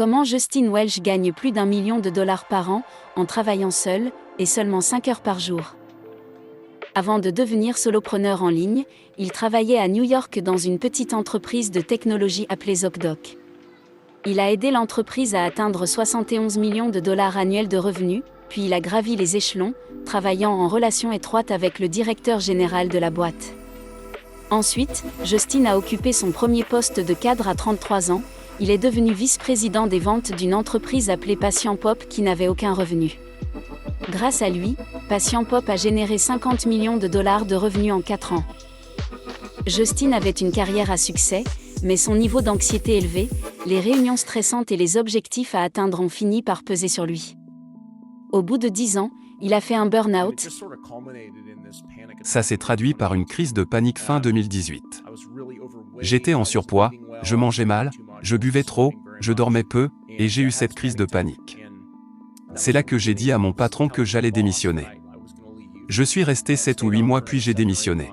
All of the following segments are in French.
Comment Justin Welch gagne plus d'1 million de dollars par an, en travaillant seul, et seulement 5 heures par jour. Avant de devenir solopreneur en ligne, il travaillait à New York dans une petite entreprise de technologie appelée ZocDoc. Il a aidé l'entreprise à atteindre 71 millions de dollars annuels de revenus, puis il a gravi les échelons, travaillant en relation étroite avec le directeur général de la boîte. Ensuite, Justin a occupé son premier poste de cadre à 33 ans. Il est devenu vice-président des ventes d'une entreprise appelée Patient Pop qui n'avait aucun revenu. Grâce à lui, Patient Pop a généré 50 millions de dollars de revenus en 4 ans. Justin avait une carrière à succès, mais son niveau d'anxiété élevé, les réunions stressantes et les objectifs à atteindre ont fini par peser sur lui. Au bout de 10 ans, il a fait un burn-out. Ça s'est traduit par une crise de panique fin 2018. J'étais en surpoids, je mangeais mal, je buvais trop, je dormais peu, et j'ai eu cette crise de panique. C'est là que j'ai dit à mon patron que j'allais démissionner. Je suis resté 7 ou 8 mois puis j'ai démissionné.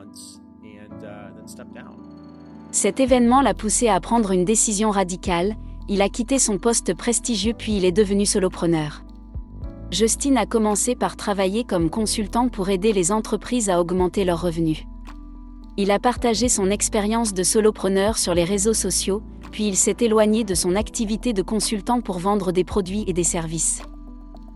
Cet événement l'a poussé à prendre une décision radicale, il a quitté son poste prestigieux puis il est devenu solopreneur. Justin a commencé par travailler comme consultant pour aider les entreprises à augmenter leurs revenus. Il a partagé son expérience de solopreneur sur les réseaux sociaux, puis il s'est éloigné de son activité de consultant pour vendre des produits et des services.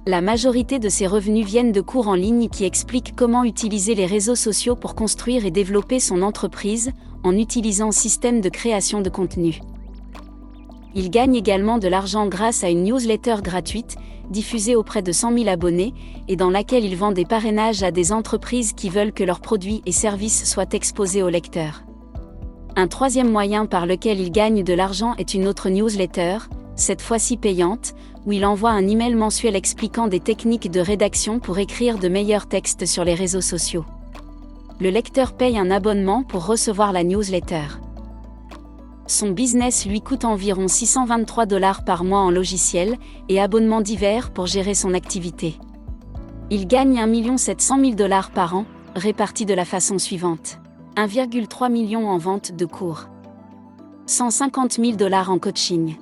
La majorité de ses revenus viennent de cours en ligne qui expliquent comment utiliser les réseaux sociaux pour construire et développer son entreprise, en utilisant un système de création de contenu. Il gagne également de l'argent grâce à une newsletter gratuite, diffusée auprès de 100 000 abonnés, et dans laquelle il vend des parrainages à des entreprises qui veulent que leurs produits et services soient exposés aux lecteurs. Un troisième moyen par lequel il gagne de l'argent est une autre newsletter, cette fois-ci payante, où il envoie un email mensuel expliquant des techniques de rédaction pour écrire de meilleurs textes sur les réseaux sociaux. Le lecteur paye un abonnement pour recevoir la newsletter. Son business lui coûte environ 623 $ par mois en logiciel et abonnements divers pour gérer son activité. Il gagne 1 700 000 $ par an, répartis de la façon suivante. 1,3 million en vente de cours. 150 000 $ en coaching.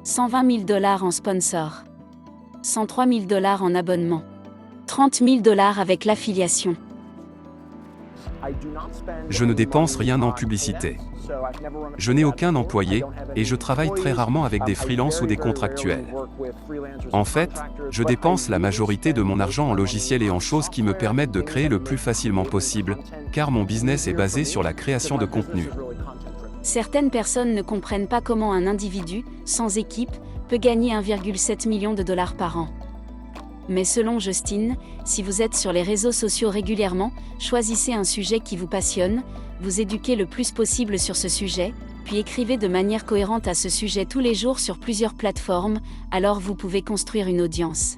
120 000 $ en sponsor. 103 000 $ en abonnement. 30 000 $ avec l'affiliation. Je ne dépense rien en publicité. Je n'ai aucun employé, et je travaille très rarement avec des freelances ou des contractuels. En fait, je dépense la majorité de mon argent en logiciels et en choses qui me permettent de créer le plus facilement possible, car mon business est basé sur la création de contenu. Certaines personnes ne comprennent pas comment un individu, sans équipe, peut gagner 1,7 million de dollars par an. Mais selon Justin, si vous êtes sur les réseaux sociaux régulièrement, choisissez un sujet qui vous passionne, vous éduquez le plus possible sur ce sujet, puis écrivez de manière cohérente à ce sujet tous les jours sur plusieurs plateformes, alors vous pouvez construire une audience.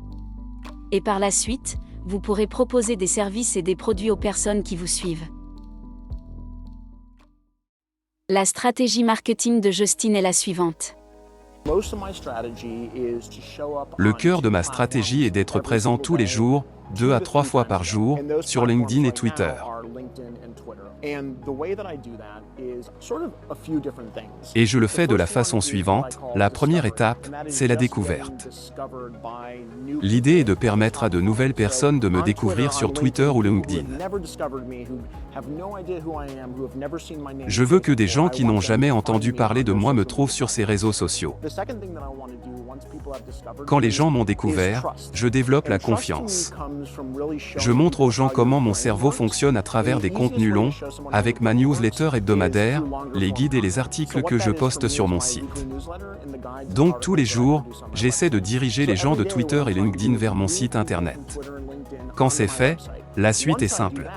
Et par la suite, vous pourrez proposer des services et des produits aux personnes qui vous suivent. La stratégie marketing de Justin est la suivante. Le cœur de ma stratégie est d'être présent tous les jours, 2 à 3 fois par jour, sur LinkedIn et Twitter. Et je le fais de la façon suivante. La première étape, c'est la découverte. L'idée est de permettre à de nouvelles personnes de me découvrir sur Twitter ou LinkedIn. Je veux que des gens qui n'ont jamais entendu parler de moi me trouvent sur ces réseaux sociaux. Quand les gens m'ont découvert, je développe la confiance. Je montre aux gens comment mon cerveau fonctionne à travers des contenus longs, avec ma newsletter hebdomadaire, les guides et les articles que je poste sur mon site. Donc tous les jours, j'essaie de diriger les gens de Twitter et LinkedIn vers mon site internet. Quand c'est fait, la suite est simple.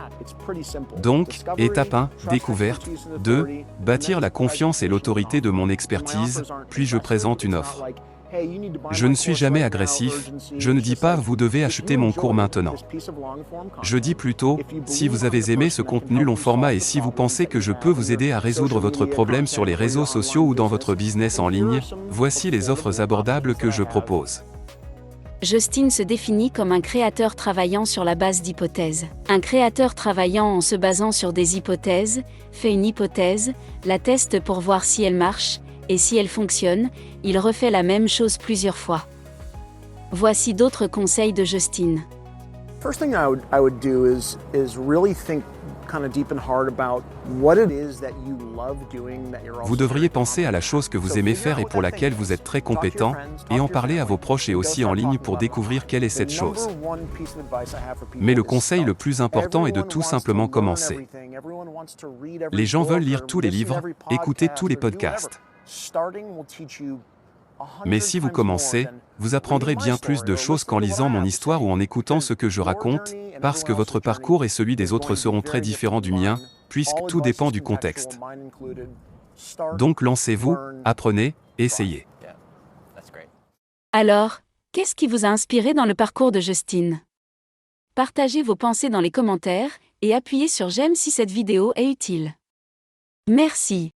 Donc, étape 1, découverte. 2, bâtir la confiance et l'autorité de mon expertise, puis je présente une offre. Je ne suis jamais agressif, je ne dis pas « vous devez acheter mon cours maintenant ». Je dis plutôt « si vous avez aimé ce contenu long format et si vous pensez que je peux vous aider à résoudre votre problème sur les réseaux sociaux ou dans votre business en ligne, voici les offres abordables que je propose ». Justin se définit comme un créateur travaillant sur la base d'hypothèses. Un créateur travaillant en se basant sur des hypothèses, fait une hypothèse, la teste pour voir si elle marche, et si elle fonctionne, il refait la même chose plusieurs fois. Voici d'autres conseils de Justin. First thing I would do is really think kind of deep and hard about what it is that you love doing that you're also Vous devriez penser à la chose que vous aimez faire et pour laquelle vous êtes très compétent, et en parler à vos proches et aussi en ligne pour découvrir quelle est cette chose. Mais le conseil le plus important est de tout simplement commencer. Les gens veulent lire tous les livres, écouter tous les podcasts. Mais si vous commencez, vous apprendrez bien plus de choses qu'en lisant mon histoire ou en écoutant ce que je raconte, parce que votre parcours et celui des autres seront très différents du mien, puisque tout dépend du contexte. Donc lancez-vous, apprenez, essayez. Alors, qu'est-ce qui vous a inspiré dans le parcours de Justin? Partagez vos pensées dans les commentaires et appuyez sur j'aime si cette vidéo est utile. Merci.